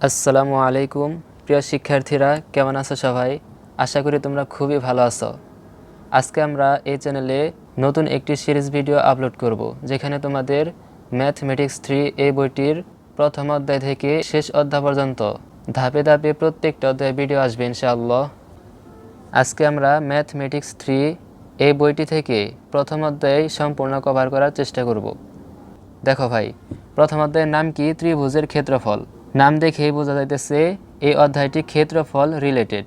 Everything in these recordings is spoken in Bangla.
আসসালামু আলাইকুম প্রিয় শিক্ষার্থীরা, কেমন আছো সবাই? আশা করি তোমরা খুবই ভালো আছো। আজকে আমরা এই চ্যানেলে নতুন একটি সিরিজ ভিডিও আপলোড করব, যেখানে তোমাদের ম্যাথমেটিক্স 3 এই বইটির প্রথম অধ্যায় থেকে শেষ অধ্যায় পর্যন্ত ধাপে ধাপে প্রত্যেকটা অধ্যায় ভিডিও আসবে ইনশাআল্লাহ। আজকে আমরা ম্যাথমেটিক্স 3 এই বইটি থেকে প্রথম অধ্যায় সম্পূর্ণ কভার করার চেষ্টা করব। দেখো ভাই, প্রথম অধ্যায়ের নাম কি? ত্রিভুজের ক্ষেত্রফল। নাম দেখেই বোঝা যাইতেছে এই অধ্যায়টি ক্ষেত্রফল রিলেটেড।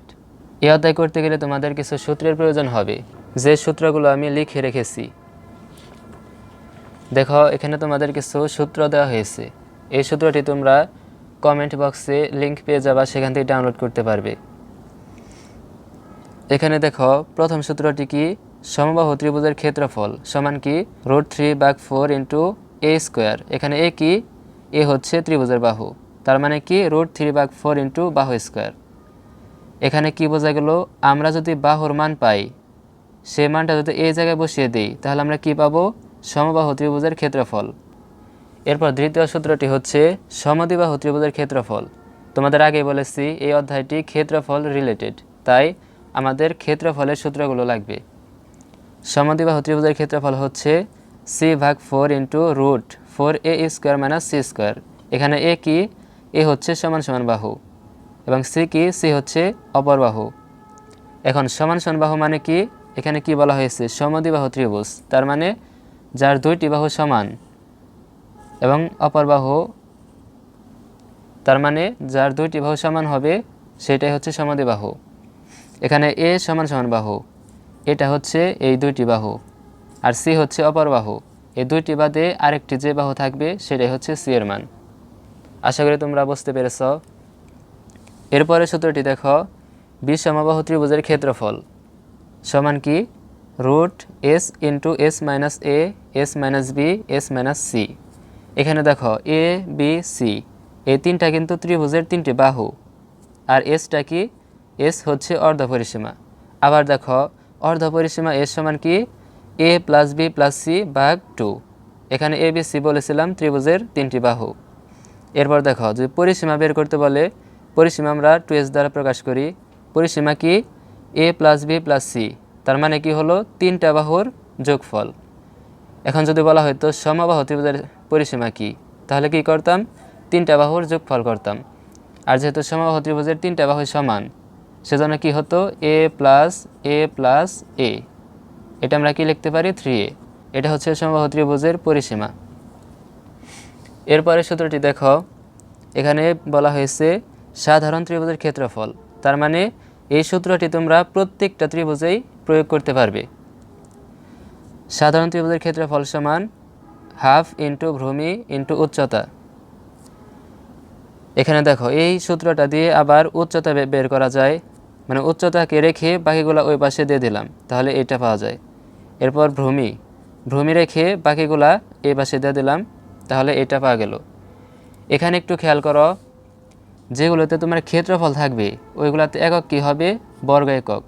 এই অধ্যায় করতে গেলে তোমাদের কিছু সূত্রের প্রয়োজন হবে, যে সূত্রগুলো আমি লিখে রেখেছি। দেখো, এখানে তোমাদের কিছু সূত্র দেওয়া হয়েছে। এই সূত্রটি তোমরা কমেন্ট বক্সে লিংক পেয়ে যাবা, সেখান থেকে ডাউনলোড করতে পারবে। এখানে দেখো, প্রথম সূত্রটি কি? সমবাহু ত্রিভুজের ক্ষেত্রফল সমান কি √3/4 ইন্টু এ স্কোয়ার। এখানে এ কি? এ হচ্ছে ত্রিভুজের বাহু, তার মানে কি √3/4 ইন্টু বাহু স্কোয়ার। এখানে কি বোঝা গেল? আমরা যদি বাহুর মান পাই, সে মানটা যদি এই জায়গায় বসিয়ে দিই, তাহলে আমরা কি পাবো? সমবাহু ত্রিভুজের ক্ষেত্রফল। এরপর দ্বিতীয় সূত্রটি হচ্ছে সমদ্বিবাহু ত্রিভুজের ক্ষেত্রফল। তোমাদের আগে বলেছি এই অধ্যায়টি ক্ষেত্রফল রিলেটেড, তাই আমাদের ক্ষেত্রফলের সূত্রগুলো লাগবে। সমদ্বিবাহু ত্রিভুজের ক্ষেত্রফল হচ্ছে c/4 ইন্টু √4a² - c²। এখানে এ কি? এ হচ্ছে সমান সমান বাহু, এবং সি কি? সি হচ্ছে অপর বাহু। এখন সমান সমান বাহু মানে কি? এখানে কি বলা হয়েছে? সমদ্বিবাহু ত্রিভুজ, তার মানে যার দুইটি বাহু সমান এবং অপর বাহু, তার মানে যার দুইটি বাহু সমান হবে সেটাই হচ্ছে সমদ্বিবাহু। এখানে এ সমান সমান বাহু, এটা হচ্ছে এই দুইটি বাহু, আর সি হচ্ছে অপর বাহু। এই দুইটি বাদে আরেকটি যে বাহু থাকবে সেটাই হচ্ছে সি এর মান। আশা করি তোমরা বুঝতে পেরেছ। এরপরে সূত্রটি দেখো, বিষমবাহু ত্রিভুজের ক্ষেত্রফল সমান কি √s into s minus a s minus b s minus c. এখানে দেখো এ বি সি এই তিনটা কিন্তু ত্রিভুজের তিনটি বাহু, আর এসটা কি? এস হচ্ছে অর্ধপরিসীমা। আবার দেখো, অর্ধপরিসীমা এস সমান কি? a + b + c/2। এখানে এ বি সি বলেছিলাম ত্রিভুজের তিনটি বাহু। এরপর দেখো, যদি পরিসীমা বের করতে বলে, পরিসীমা আমরা 2s দ্বারা প্রকাশ করি। পরিসীমা কি? a + b + c, তার মানে কি হলো? তিনটা বাহুর যোগফল। এখন যদি বলা হয়তো সমবাহু ত্রিভুজের পরিসীমা কি, তাহলে কি করতাম? তিনটা বাহুর যোগফল করতাম। আর যেহেতু সমবাহু ত্রিভুজের তিনটা বাহু সমান, সেজন্য কি হতো? a + a, এটা আমরা কি লিখতে পারি? 3a। এটা হচ্ছে সমবাহু ত্রিভুজের পরিসীমা। এরপরে সূত্রটি দেখো, এখানে বলা হয়েছে সাধারণ ত্রিভুজের ক্ষেত্রফল, তার মানে এই সূত্রটি তোমরা প্রত্যেকটা ত্রিভুজেই প্রয়োগ করতে পারবে। সাধারণ ত্রিভুজের ক্ষেত্রফল সমান ½ ইন্টু ভূমি ইন্টু উচ্চতা। এখানে দেখো, এই সূত্রটা দিয়ে আবার উচ্চতা বের করা যায়, মানে উচ্চতাকে রেখে বাকিগুলো ওই পাশে দিয়ে দিলাম, তাহলে এটা পাওয়া যায়। এরপর ভূমি রেখে বাকিগুলা এই পাশে দিয়ে দিলাম, তাহলে এটা পাওয়া গেল। এখানে একটু খেয়াল করো, যেগুলোতে তোমার ক্ষেত্রফল থাকবে ওইগুলোতে একক কি হবে? বর্গ একক।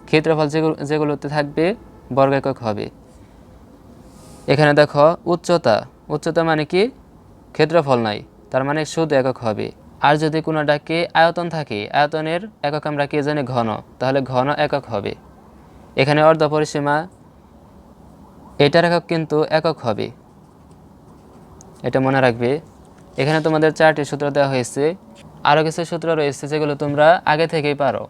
ক্ষেত্রফল যেগুলোতে থাকবে বর্গ একক হবে। এখানে দেখো উচ্চতা মানে কি? ক্ষেত্রফল নাই, তার মানে শুধু একক হবে। আর যদি কোনোটাকে আয়তন থাকে, আয়তনের একক আমরা কি জানি? ঘন, তাহলে ঘন একক হবে। এখানে অর্ধপরিসীমা, এটার একক কিন্তু একক হবে, এটা মনে রাখবে। এখানে তোমাদের 4টি সূত্র দেওয়া হয়েছে, আরও কিছু সূত্র রয়েছে যেগুলো তোমরা আগে থেকেই পারো।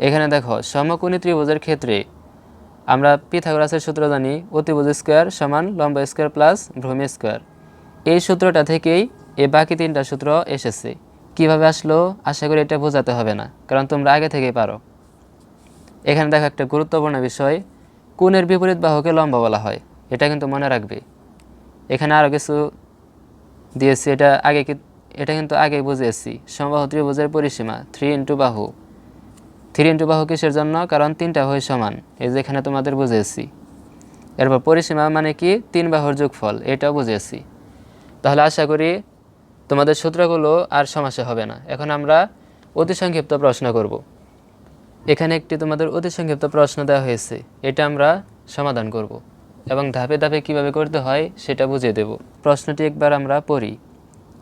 এখানে দেখো, সমকোণী ত্রিভুজের ক্ষেত্রে আমরা পিথাগোরাসের সূত্র জানি, অতিভুজ স্কোয়ার সমান লম্ব স্কোয়ার প্লাস ভূমি স্কোয়ার। এই সূত্রটা থেকেই এই বাকি 3টা সূত্র এসেছে। কিভাবে আসলো আশা করি এটা বোঝাতে হবে না, কারণ তোমরা আগে থেকেই পারো। এখানে দেখো, একটা গুরুত্বপূর্ণ বিষয়, কোণের বিপরীত বাহুকে লম্ব বলা হয়, এটা কিন্তু মনে রাখবে। এখানে আরও কিছু দিয়েছি, এটা কিন্তু আগে বুঝিয়েছি। সমবাহু ত্রিভুজের পরিসীমা 3 ইন্টু বাহু। 3 ইন্টু বাহু কিসের জন্য? কারণ তিনটা বাহু সমান, এই যে এখানে তোমাদের বুঝিয়েছি। এরপর পরিসীমা মানে কি? 3 বাহুর যোগফল, এটাও বুঝিয়েছি। তাহলে আশা করি তোমাদের সূত্রগুলো আর সমস্যা হবে না। এখন আমরা অতি সংক্ষিপ্ত প্রশ্ন করব। এখানে একটি তোমাদের অতি সংক্ষিপ্ত প্রশ্ন দেওয়া হয়েছে, এটা আমরা সমাধান করব এবং ধাপে ধাপে কিভাবে করতে হয় সেটা বুঝিয়ে দেব। প্রশ্নটি একবার আমরা পড়ি।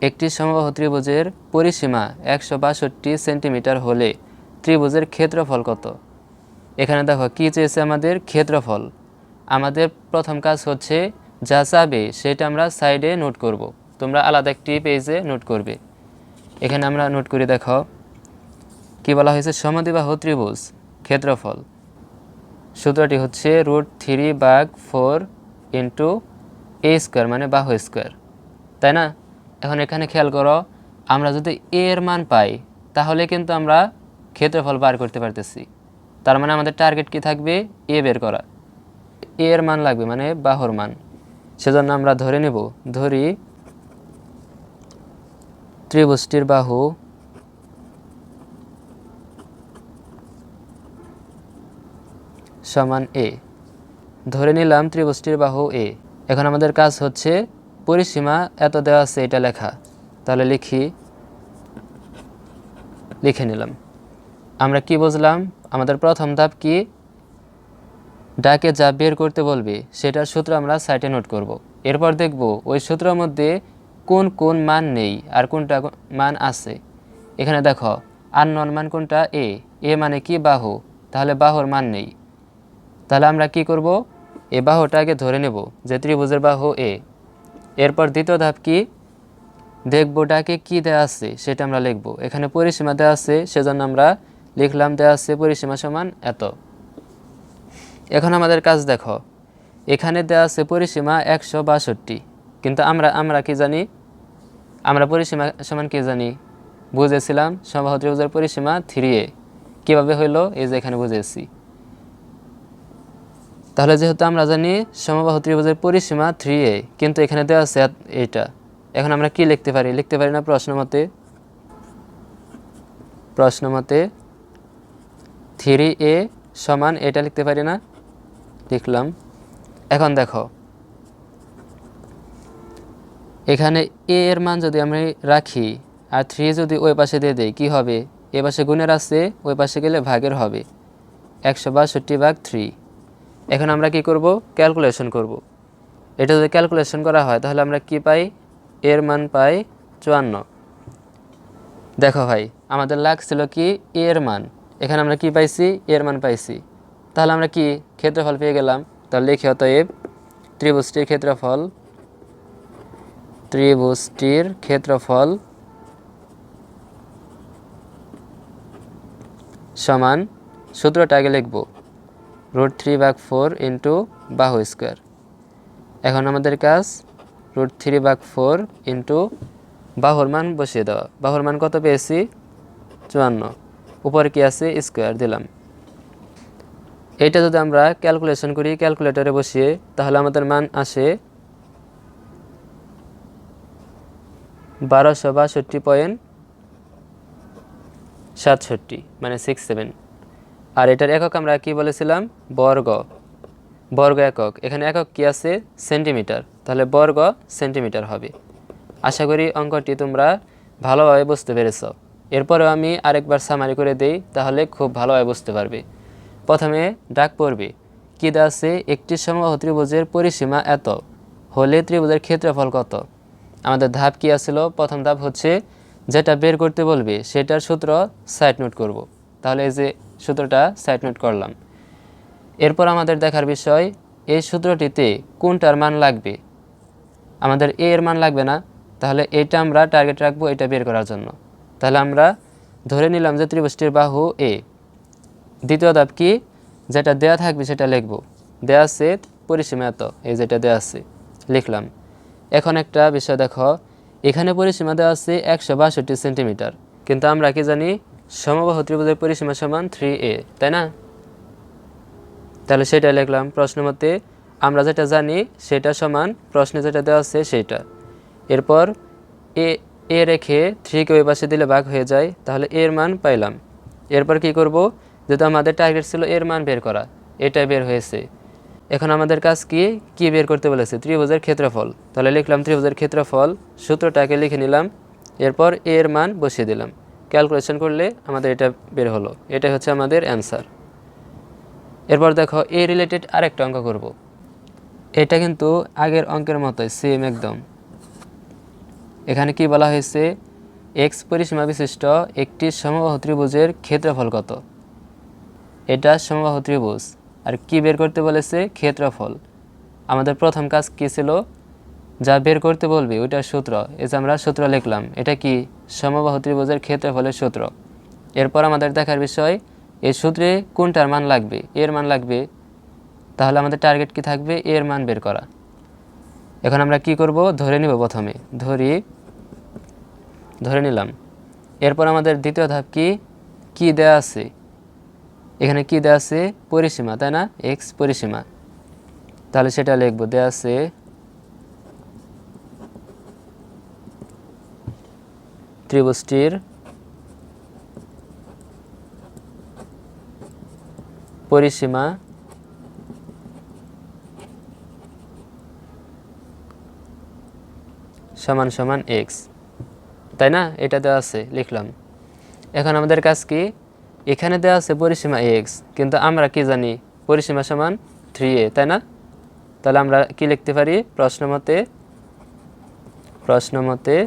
একটি সমবাহু ত্রিভুজের পরিসীমা 162 সেন্টিমিটার হলে ত্রিভুজের ক্ষেত্রফল কত? এখানে দেখো কি চেয়েছে আমাদের ক্ষেত্রফল। আমাদের প্রথম কাজ হচ্ছে যা চাবে সেটা আমরা সাইডে নোট করব। তোমরা আলাদা একটি পেজে নোট করবে। এখানে আমরা নোট করে দেখো কি বলা হয়েছে, সমদ্বিবাহু ত্রিভুজ ক্ষেত্রফল সূত্রটি হচ্ছে √3/4 ইন্টু এ স্কোয়ার মানে বাহু স্কোয়ার, তাই না? এখন এখানে খেয়াল করো, আমরা যদি এ এর মান পাই তাহলে কিন্তু আমরা ক্ষেত্রফল বার করতে পারতেছি। তার মানে আমাদের টার্গেট কি থাকবে? এ বের করা। এ এর মান লাগবে মানে বাহুর মান। সেজন্য আমরা ধরে নেব, ধরি ত্রিভুজটির বাহু সমান এ। ধরে নিলাম ত্রিভুজটির বাহু এ। এখন আমাদের কাজ হচ্ছে পরিসীমা এত দেওয়া আছে এটা লেখা। তাহলে লিখে নিলাম। আমরা কি বুঝলাম? আমাদের প্রথম ধাপ কি? ডাকে যা বের করতে বলবে সেটার সূত্র আমরা সাইটে নোট করব। এরপর দেখব ওই সূত্রের মধ্যে কোন কোন মান নেই আর কোনটা মান আছে। এখানে দেখো আননোন মান কোনটা? এ মানে কি? বাহু। তাহলে বাহুর মান নেই। তাহলে আমরা কি করব? এ বাহুটা আগে ধরে নেব যে ত্রিভুজের বাহু এ। এরপর দ্বিতীয় ধাপ কি? দেখব ডাকে কি দেওয়া আছে সেটা আমরা লিখব। এখানে পরিসীমা দেওয়া আছে সেজন্য আমরা লিখলাম দেওয়া আছে পরিসীমা সমান এত। এখন আমাদের কাজ দেখো, এখানে দেওয়া আছে পরিসীমা 162, কিন্তু আমরা কি জানি? আমরা পরিসীমা সমান কি জানি? বুঝেছিলাম সমবাহু ত্রিভুজের পরিসীমা 3a। কীভাবে হইলো? এই যে এখানে বুঝেছি। তাহলে যেহেতু আমরা জানি সমবাহু ত্রিভুজের পরিসীমা 3a, কিন্তু এখানে দেওয়া আছে এইটা। এখন আমরা কি লিখতে পারি? লিখতে পারি না প্রশ্নমতে 3a সমান এটা লিখতে পারি না? লিখলাম। এখন দেখো এখানে এ এর মান যদি আমরা রাখি আর 3 যদি ওই পাশে দিয়ে দেই কি হবে? এ পাশে গুণের আছে, ওই পাশে গেলে ভাগের হবে। 162/3। এখন আমরা কি করব? ক্যালকুলেশন করব। এটা যদি ক্যালকুলেশন করা হয় তাহলে আমরা কি পাই? এর মান পাই 54। দেখো ভাই, আমাদের লাগছিল কি? এর মান। এখানে আমরা কি পাইছি? এর মান পাইছি। তাহলে আমরা কি ক্ষেত্রফল পেয়ে গেলাম। তাহলে লিখি অতএব ত্রিভুজটির ক্ষেত্রফল সমান, সূত্রটা আগে লিখব, √3/4 ইন্টু বাহু স্কোয়ার। এখন আমাদের কাজ √3/4 ইন্টু বাহুর মান বসিয়ে দেওয়া। বাহুর মান কত পেয়েছি? 54। উপরে কি আছে? স্কোয়ার দিলাম। এইটা যদি আমরা ক্যালকুলেশন করি ক্যালকুলেটরে বসিয়ে, তাহলে আমাদের মান আসে 1262.67 মানে 67। আর এটার একক আমরা কি বলেছিলাম? বর্গ একক। এখানে একক কি আছে? সেন্টিমিটার। তাহলে বর্গ সেন্টিমিটার হবে। আশা করি অঙ্কটি তোমরা ভালোভাবে বুঝতে পেরেছ। এরপরেও আমি আরেকবার সামারি করে দেই, তাহলে খুব ভালোভাবে বুঝতে পারবে। প্রথমে ডাক পড়বে কি দেওয়া আছে? একটি সমবাহু ত্রিভুজের পরিসীমা এত হলে ত্রিভুজের ক্ষেত্রফল কত? আমাদের ধাপ কি আছিল? প্রথম ধাপ হচ্ছে যেটা বের করতে বলবে সেটার সূত্র সাইড নোট করব। তাহলে এই যে সূত্রটা সাইড নোট করলাম। এরপর আমাদের দেখার বিষয় এই সূত্রটিতে কোনটার মান লাগবে। আমাদের এ এর মান লাগবে না, তাহলে এটা আমরা টার্গেট রাখবো এটা বের করার জন্য। তাহলে আমরা ধরে নিলাম যে ত্রিভুজটির বাহু এ। দ্বিতীয় ধাপ কি? যেটা দেয়া থাকবে সেটা লিখব। দেয়া আছে পরিসীমা এত, এই যেটা দেয়া আছে লিখলাম। এখন একটা বিষয় দেখো, এখানে পরিসীমা দেওয়া আছে 162 সেন্টিমিটার, কিন্তু আমরা কি জানি? সমবাহু ত্রিভুজের পরিসীমা সমান 3a, তাই না? তাহলে সেটা লিখলাম। প্রশ্ন মতে আমরা যেটা জানি সেটা সমান প্রশ্নে যেটা দেওয়া আছে সেইটা। এরপর এ রেখে 3কে ওই পাশে দিলে ভাগ হয়ে যায়, তাহলে এর মান পাইলাম। এরপর কি করব? যেহেতু আমাদের টার্গেট ছিল এর মান বের করা, এটাই বের হয়েছে। এখন আমাদের কাজ কি বের করতে বলেছে? ত্রিভুজের ক্ষেত্রফল। তাহলে লিখলাম ত্রিভুজের ক্ষেত্রফল, সূত্রটাকে লিখে নিলাম। এরপর এর মান বসিয়ে দিলাম। ক্যালকুলেশন করলে আমাদের এটা বের হলো। এটাই হচ্ছে আমাদের অ্যান্সার। এরপর দেখো এই রিলেটেড আরেকটা অঙ্ক করব। এটা কিন্তু আগের অঙ্কের মতোই সেম একদম। এখানে কি বলা হয়েছে, এক্স পরিসীমা বিশিষ্ট একটি সমবাহু ত্রিভুজের ক্ষেত্রফল কত। এটা সমবাহু ত্রিভুজ, আর কি বের করতে বলেছে, ক্ষেত্রফল। আমাদের প্রথম কাজ কি ছিল, যা বের করতে বলবে ওইটার সূত্র, এই যে আমরা সূত্র লিখলাম, এটা কি সমবাহু ত্রিভুজের ক্ষেত্রফলের সূত্র। এরপর আমাদের দেখার বিষয় এই সূত্রে কোনটার মান লাগবে, এর মান লাগবে, তাহলে আমাদের টার্গেট কি থাকবে, এর মান বের করা। এখন আমরা কি করব, ধরে নিব, প্রথমে ধরে নিলাম। এরপর আমাদের দ্বিতীয় ধাপ কি দেয়া আছে, এখানে কি দেয়া আছে, পরিসীমা, তাই না, এক্স পরিসীমা, তাহলে সেটা লিখব, দেয়া আছে ত্রিভুজটির পরিসীমা সমান সমান এক্স, তাই না, এটা দেওয়া আছে, লিখলাম। এখন আমাদের কাজ কি, এখানে দেওয়া আছে পরিসীমা এক্স, কিন্তু আমরা কি জানি, পরিসীমা সমান 3a, তাই না। তাহলে আমরা কি লিখতে পারি, প্রশ্ন মতে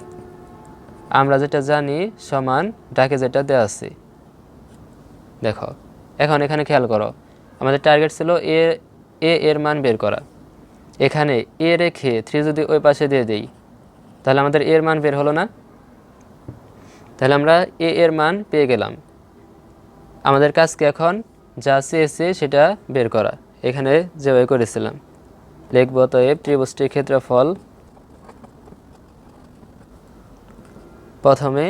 আমরা যেটা জানি সমান ডাকে যেটা দেওয়া আছে। দেখো এখন এখানে খেয়াল করো, আমাদের টার্গেট ছিল এর মান বের করা। এখানে এ রেখে 3 যদি ওই পাশে দিয়ে দেই, তাহলে আমাদের এর মান বের হলো না, তাহলে আমরা এর মান পেয়ে গেলাম। আমাদের কাজকে এখন যা চেয়েছে সেটা বের করা, এখানে যেভাবে করেছিলাম লিখব, অতএব ত্রিভুজটির ক্ষেত্রফল, প্রথমে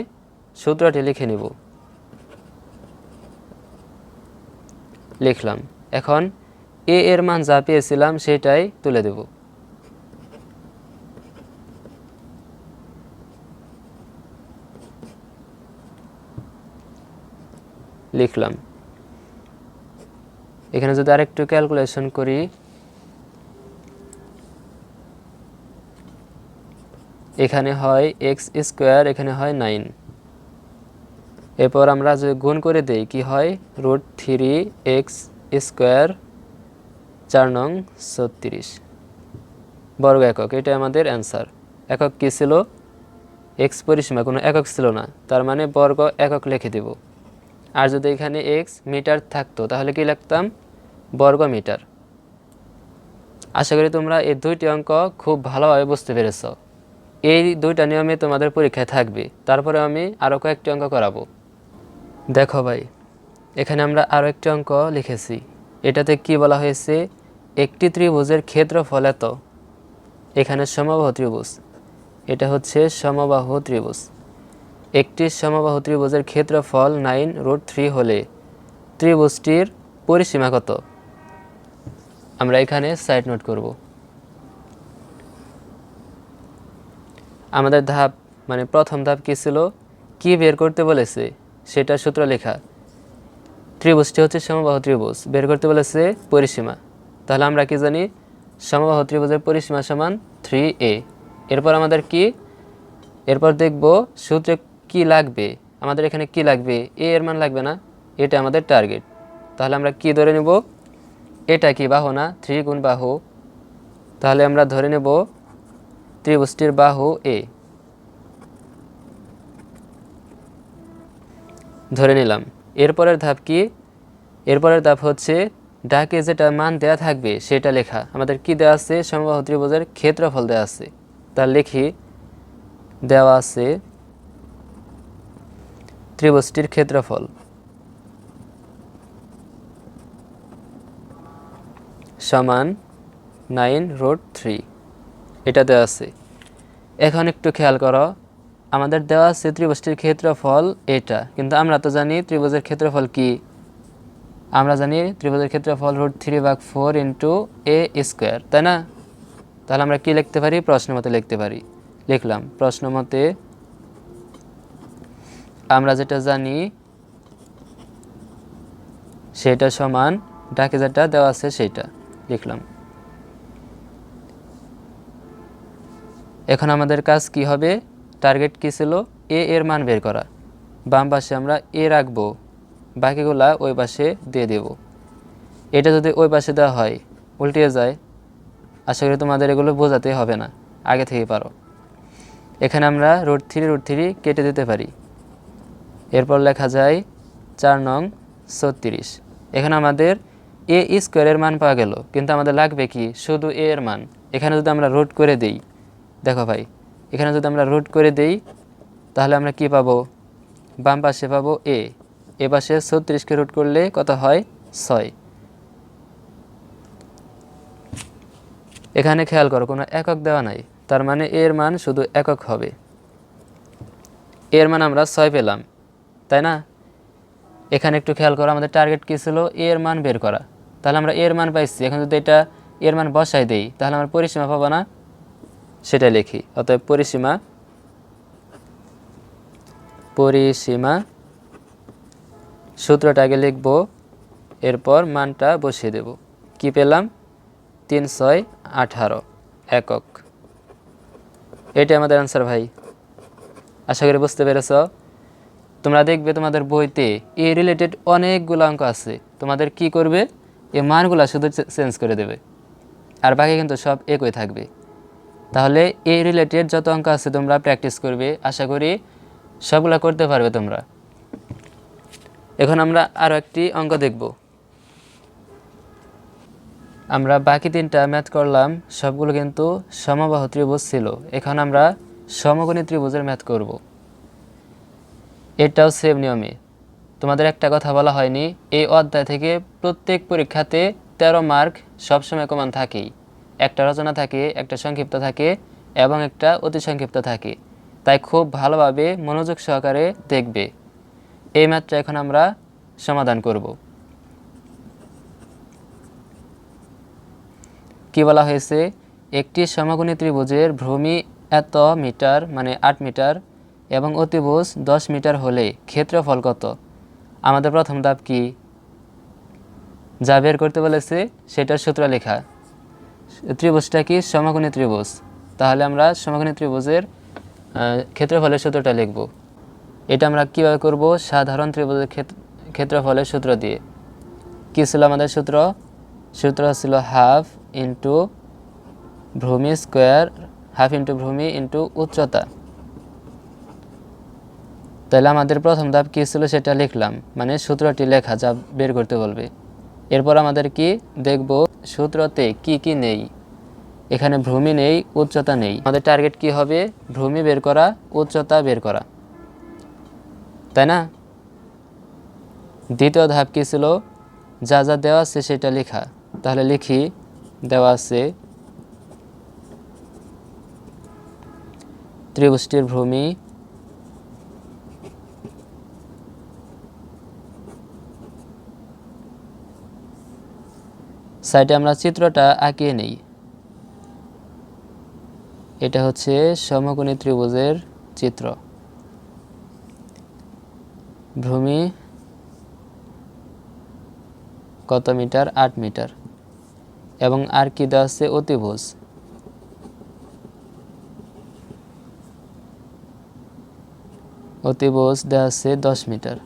সূত্রটি লিখে নিব, লিখলাম। এখন এর মান যা পেয়েছিলাম সেটাই তুলে দেব, লিখলাম। এখানে যদি আরেকটু ক্যালকুলেশন করি, এখানে হয় এক্স স্কোয়ার, এখানে হয় 9। এরপর আমরা যদি গুণ করে দেই কি হয়, √3x স্কোয়ার 4 নং 36 বর্গ একক, এটা আমাদের অ্যান্সার। একক কী ছিল, এক্স পরিসীমা, কোনো একক ছিল না, তার মানে বর্গ একক লিখে দেব। আর যদি এখানে এক্স মিটার থাকতো তাহলে কি লিখতাম, বর্গ মিটার। আশা করি তোমরা এই দুইটি অঙ্ক খুব ভালোভাবে বুঝতে পেরেছ। এই দুইটা নিয়মে তোমাদের পরীক্ষায় থাকবে, তারপরে আমি আরও কয়েকটি অঙ্ক করাবো। দেখো ভাই, এখানে আমরা আরও একটি অঙ্ক লিখেছি। এটাতে কি বলা হয়েছে, একটি ত্রিভুজের ক্ষেত্রফল এত। এখানে সমবাহু ত্রিভুজ, এটা হচ্ছে সমবাহু ত্রিভুজ। একটি সমবাহু ত্রিভুজের ক্ষেত্রফল 9√3 হলে ত্রিভুজটির পরিসীমা কত। আমরা এখানে সাইড নোট করব। আমাদের ধাপ মানে প্রথম ধাপ কি ছিল, কি বের করতে বলেছে সেটা সূত্র লেখা। ত্রিভুজটি হচ্ছে সমবাহু ত্রিভুজ, বের করতে বলেছে পরিসীমা। তাহলে আমরা কি জানি, সমবাহু ত্রিভুজের পরিসীমা সমান 3a। এরপর আমাদের কি, এরপর দেখব সূত্রে কি লাগবে। আমাদের এখানে কি লাগবে, এর মান লাগবে না, এটা আমাদের টার্গেট। তাহলে আমরা কি ধরে নেব, এটা কি বাহু না, 3 গুণ বাহু, তাহলে আমরা ধরে নেব ত্রিভুজটির বাহু এ, ধরে নিলাম। এরপরের ধাপ কি, এরপরের ধাপ হচ্ছে ডাকে যেটা মান দেয়া থাকবে সেটা লেখা। আমাদের কি দেওয়া আছে, সমবাহু ত্রিভুজের ক্ষেত্রফল দেওয়া আছে, তা লিখি, দেওয়া আছে ত্রিভুজটির ক্ষেত্রফল সমান 9√3, এটা দেওয়া আছে। এখন একটু খেয়াল করো, আমাদের দেওয়া আছে ত্রিভুজটির ক্ষেত্রফল এটা, কিন্তু আমরা তো জানি ত্রিভুজের ক্ষেত্রফল কি, আমরা জানি ত্রিভুজের ক্ষেত্রফল √3/4 × a স্কোয়ার, তাই না। তাহলে আমরা কি লিখতে পারি, প্রশ্ন মতে লিখতে পারি, লিখলাম প্রশ্ন মতে আমরা যেটা জানি সেটা সমান ডাকে যেটা দেওয়া আছে সেটা লিখলাম। এখন আমাদের কাজ কি হবে, টার্গেট কি ছিল, এর মান বের করা। বাম পাশে আমরা এ রাখবো, বাকিগুলা ওই পাশে দিয়ে দেব। এটা যদি ওই পাশে দেওয়া হয় উল্টে যায়, আশা করি তোমাদের এগুলো বোঝাতে হবে না, আগে থেকে পারো। এখানে আমরা √3 কেটে দিতে পারি। এরপর লেখা যায় 4 নং 36। এখানে আমাদের এ স্কোয়ারের মান পাওয়া গেল, কিন্তু আমাদের লাগবে কি শুধু এ এর মান। এখানে যদি আমরা রুট করে দিই, দেখো ভাই, এখানে যদি আমরা রুট করে দিই তাহলে আমরা কি পাবো? বাম পাশে পাবো এ পাশে 36কে রুট করলে কত হয়? 6। এখানে খেয়াল করো কোনো একক দেওয়া নাই, তার মানে এর মান শুধু একক হবে। এর মান আমরা 6 পেলাম, তাই না? এখানে একটু খেয়াল করো, আমাদের টার্গেট কী ছিল? এর মান বের করা। তাহলে আমরা এর মান পাইছি, এখন যদি এটা এর মান বসাই দেই তাহলে আমরা পরিসীমা পাবো না, সেটা লিখি। অতএব পরিসীমা সূত্রটা আগে লিখব, এরপর মানটা বসিয়ে দেব। কি পেলাম? 3 6 18 একক। এটাই আমাদের অ্যান্সার ভাই। আশা করি বুঝতে পেরেছ। তোমরা দেখবে তোমাদের বইতে এ রিলেটেড অনেকগুলো অঙ্ক আছে, তোমাদের কি করবে? এই মানগুলো শুধু চেঞ্জ করে দেবে, আর বাকি কিন্তু সব একই থাকবে। তাহলে এ রিলেটেড যত অঙ্ক আছে তোমরা প্র্যাকটিস করবে, আশা করি সবগুলো করতে পারবে তোমরা। এখন আমরা আরও একটি অঙ্ক দেখব। আমরা বাকি 3টা ম্যাথ করলাম, সবগুলো কিন্তু সমবাহু ত্রিভুজ ছিল। এখন আমরা সমকোণী ত্রিভুজের ম্যাথ করব। এটাও সেম নিয়মে। তোমাদের একটা কথা বলা হয়নি, এই অধ্যায় থেকে প্রত্যেক পরীক্ষাতে 13 মার্ক সবসময় কমন থাকেই। একটা রচনা থাকে, একটা সংক্ষিপ্ত থাকে এবং একটা অতি সংক্ষিপ্ত থাকে। তাই খুব ভালোভাবে মনোযোগ সহকারে দেখবে। এই ম্যাথটা এখন আমরা সমাধান করব। কি বলা হয়েছে? একটি সমকোণী ত্রিভুজের ভূমি এত মিটার মানে 8 মিটার এবং অতিভুজ 10 মিটার হলে ক্ষেত্রফল কত? আমাদের প্রথম ধাপ কি? যা বের করতে বলেছে সেটার সূত্র লেখা। ত্রিভুজটা কি? সমকোণী ত্রিভুজ। তাহলে আমরা সমকোণী ত্রিভুজের ক্ষেত্রফলের সূত্রটা লিখব। এটা আমরা কিভাবে করব? সাধারণ ত্রিভুজের ক্ষেত্রফলের সূত্র দিয়ে। কী ছিল আমাদের সূত্র? সূত্র ছিল হাফ ইন্টু ভূমি স্কোয়ার, হাফ ইন্টু ভূমি ইন্টু উচ্চতা। তাহলে আমাদের প্রথম ধাপ কী ছিল সেটা লিখলাম, মানে সূত্রটি লেখা যা বের করতে বলবে। এরপর আমাদের কি দেখব? সূত্রতে কি কি নেই। এখানে ভূমি নেই, উচ্চতা নেই। আমাদের টার্গেট কি হবে? ভূমি বের করা, উচ্চতা বের করা, তাই না? দ্বিতীয় ধাপ কি ছিল? যা যা দেওয়া আছে সেটা লেখা। তাহলে লিখি, দেওয়া আছে ত্রিভুজটির ভূমি সাইডে আমরা চিত্রটা আঁকিয়ে নেই। এটা হচ্ছে সমকোণী ত্রিভুজের চিত্র। ভূমি কত মিটার? 8 মিটার। এবং আর কি দেওয়া আছে? অতিভুজ। অতিভুজ দেওয়া আছে 10 মিটার।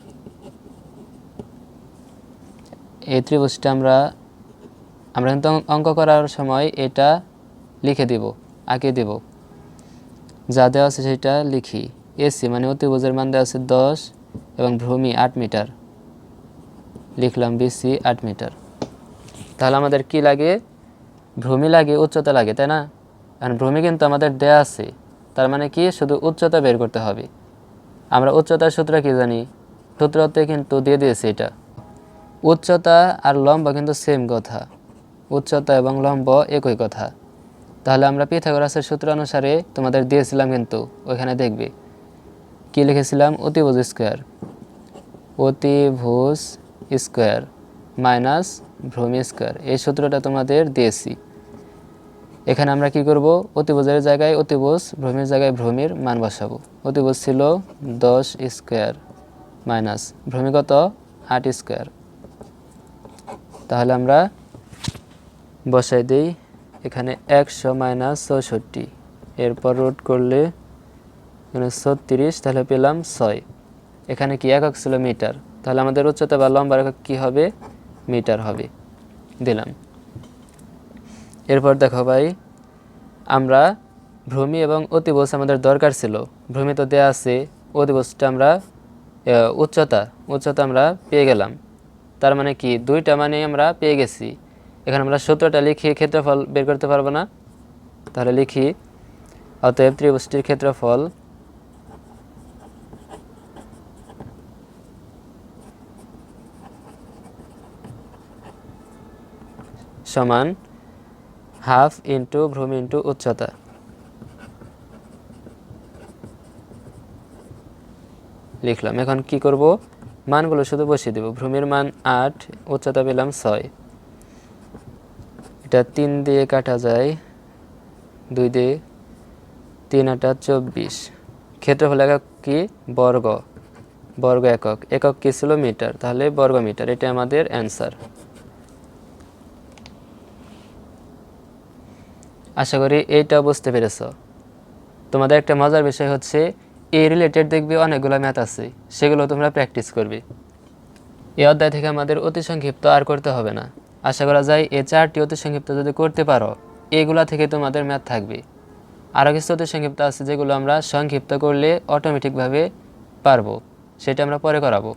এই ত্রিভুজটা আমরা কিন্তু অঙ্ক করার সময় এটা লিখে দিব, আঁকে দেব। যা দেওয়া আছে সেটা লিখি। এসি মানে অতিভুজের মান দেওয়া আছে 10 এবং ভূমি 8 মিটার, লিখলাম বিসি 8 মিটার। তাহলে আমাদের কি লাগে? ভূমি লাগে, উচ্চতা লাগে, তাই না? কারণ ভূমি কিন্তু আমাদের দেয়া আছে, তার মানে কি শুধু উচ্চতা বের করতে হবে। আমরা উচ্চতার সূত্র কি জানি? সূত্রতে কিন্তু দিয়ে দিয়েছে এটা। উচ্চতা আর লম্ব কিন্তু সেম কথা, উচ্চতা এবং লম্ব একই কথা। তাহলে আমরা পিথাগোরাসের সূত্র অনুসারে তোমাদের দিয়েছিলাম, কিন্তু ওইখানে দেখবে কি লিখেছিলাম? অতিভুজ স্কোয়ার, অতিভুজ স্কোয়ার মাইনাস ভূমি স্কোয়ার। এই সূত্রটা তোমাদের দিয়েছি। এখানে আমরা কি করব? অতিভুজের জায়গায় অতিভুজ, ভূমির জায়গায় ভূমির মান বসাবো। অতিভুজ ছিল 10 স্কোয়ার মাইনাস ভূমি কত? 8 স্কোয়ার। তাহলে আমরা বসাই দিই এখানে 100 মাইনাস 64, এরপর রুট করলে এখানে 36, তাহলে পেলাম 6। এখানে কি একক ছিল? মিটার। তাহলে আমাদের উচ্চতা বা লম্বার একক কী হবে? মিটার হবে, দিলাম। এরপর দেখো ভাই, আমরা ভূমি এবং অতিভুজ আমাদের দরকার ছিল। ভূমি তো দেওয়া আছে, অতিভুজটা আমরা উচ্চতা আমরা পেয়ে গেলাম। তার মানে কি দুইটা মানে আমরা পেয়ে গেছি। এখানে আমরা সূত্রটা লিখে ক্ষেত্রফল বের করতে পারবো না? তাহলে লিখি, অতএব ত্রিভুজটির ক্ষেত্রফল সমান হাফ ইন্টু ভূমি ইন্টু উচ্চতা। লিখলাম। এখন কি করব, মানগুলো শুধু বসিয়ে দেব। ভূমির মান 8, উচ্চতা পেলাম 6। এটা 3 দিয়ে কাটা যায়, 2 দিয়ে 3 8 24। ক্ষেত্রফল একক কি? বর্গ একক। একক কি ছিল? মিটার। তাহলে বর্গ মিটার, এটা আমাদের অ্যান্সার। আশা করি এইটা বুঝতে পেরেছ। তোমাদের একটা মজার বিষয় হচ্ছে, এই রিলেটেড দেখবে অনেকগুলো ম্যাথ আছে, সেগুলো তোমরা প্র্যাকটিস করবে। এই অধ্যায় থেকে আমাদের অতি সংক্ষিপ্ত আর করতে হবে না। আশা করা যায় এই 4টি অতি সংক্ষিপ্ত যদি করতে পারো, এগুলা থেকে তোমাদের ম্যাথ থাকবে। আরও কিছু অতি সংক্ষিপ্ত আছে যেগুলো আমরা সংক্ষিপ্ত করলে অটোমেটিকভাবে পারবো, সেটা আমরা পরে করাবো।